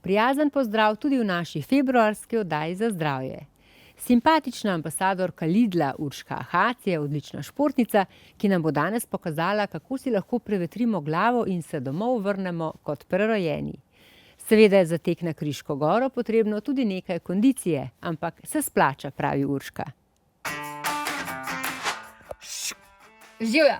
prijazen pozdrav tudi v naši februarski oddaji za zdravje. Simpatična ambasadorka Lidla Urška Ahac je odlična športnica, ki nam bo danes pokazala, kako si lahko prevetrimo glavo in se domov vrnemo kot prerojeni. Seveda je za tek na Kriško goro potrebno tudi nekaj kondicije, ampak se splača, pravi Urška. Živjo!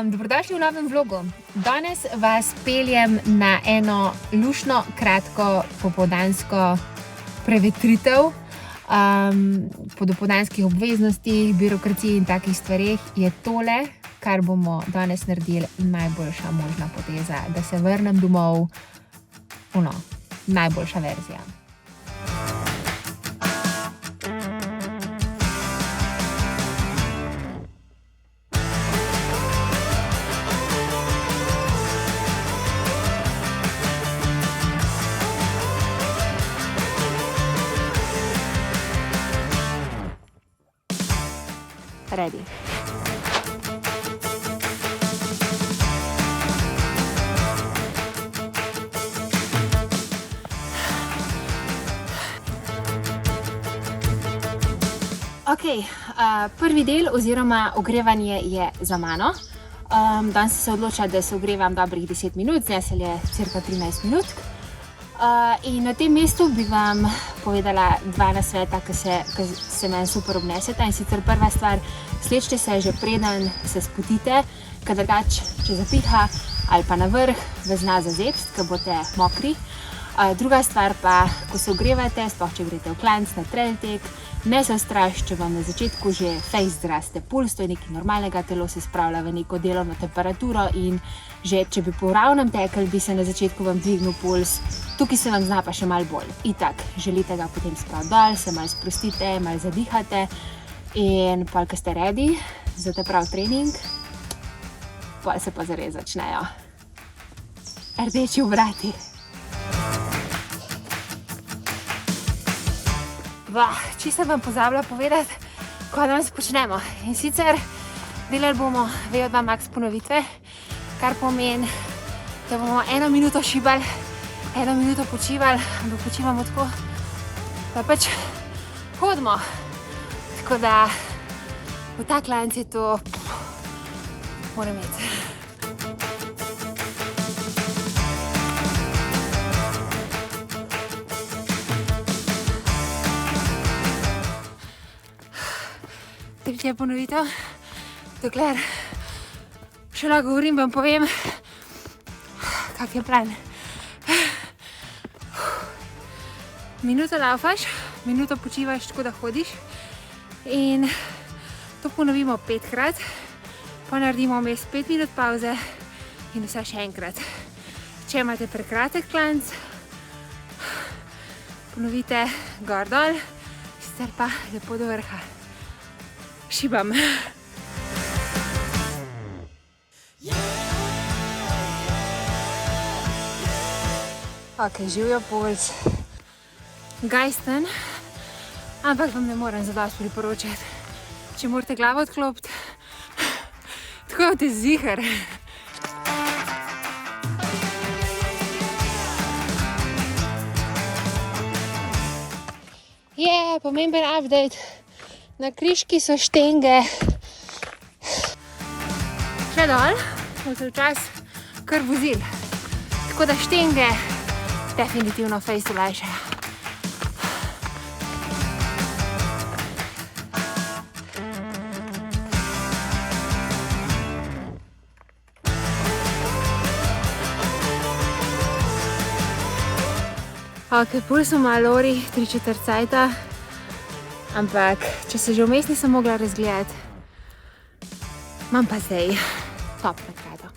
Dobrodošli v novem vlogu. Danes vas peljem na eno luštno, kratko popoldansko prevetritev. Po dopoldanskih obveznostih, birokraciji in takih stvareh je tole, kar bomo danes naredili, najboljša možna poteza, da se vrnem domov. Najboljša verzija. Ready. Ok, prvi del oziroma ogrevanje je za mano. Danes sem se odločila, da se ogrevam dobrih 10 minut, znesel je cirka 13 minut. In na tem mestu bi vam povedala dva nasveta, ki se meni super obneseta. In sicer prva stvar, slečite se že preden se spotite, ker drugače, če zapiha ali pa na vrh, vas zna zazebst, ker boste mokri. Druga stvar pa, ko se ogrevate, sploh če greste v klanec na trail tek, ne se ustrašiti, če vam na začetku že fejst zraste puls, to je nekaj normalnega, telo se spravlja v neko delovno temperaturo in že če bi po ravnem tekli, bi se na začetku vam dvignil puls, tukaj se vam zna pa še malo bolj. Itak, želite ga potem spraviti dol, se malo sprostite, malo zadihate in pol, ko ste ready za ta prav trening, pol se pa zares začnejo rdeči obrati. Čisto vam pozabila povedati, kaj danes počnemo. In sicer delali bomo VO2 max ponovitve, kar pomeni, da bomo 1 minuto šibali, 1 minuto počivali, ampak počivamo tako, pa pač hodimo. Tako da v ta klanec je to moram imeti. Tretja ponovitev, dokler še lahko govorim, vam povem, kak je plan. Minuto laufaš, minuto počivaš, tako da hodiš in to ponovimo 5-krat, pa naredimo vmes 5 minut pauze in vse še enkrat. Če imate prekratek klanec, ponovite gor dol, sicer pa lepo do vrha. Šibam. Ok, živjo puls. Gajsten, ampak vam ne morem zadosti priporočati. Če morate glavo odklopiti, tako je ziher. Pomemben update. Na Kriški so štenge še dol, smo se včasih kar vozili. Tako da štenge definitivno fejst olajšajo. Ok, pol so malo ori, 3/4 cajta. Ampak, če se že vmes nisem mogla razgledati, imam pa zdaj top nagrado.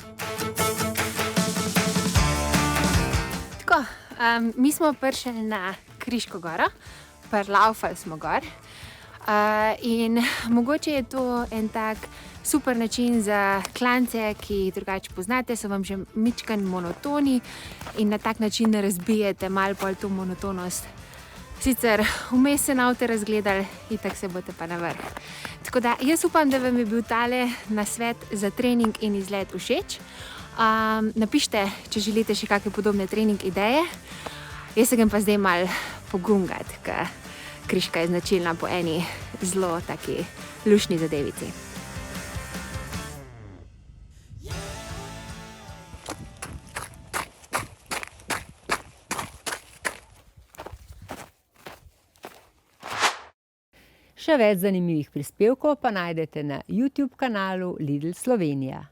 Tako, mi smo prišli na Kriško goro, laufali smo gor in mogoče je to en tak super način za klance, ki drugače poznate, so vam že mičkan monotoni in na tak način ne razbijete malo bolj to monotonost. Sicer vmes se navte razgledali, itak se boste pa na vrh. Tako da jaz upam, da vam je bil tale nasvet za trening in izlet všeč. Napišite, če želite še kakšne podobne trening ideje. Jaz se grem pa zdaj malo pogungati, ker križka je značilna po eni zelo taki luštni zadevici. Še več zanimivih prispevkov pa najdete na YouTube kanalu Lidl Slovenija.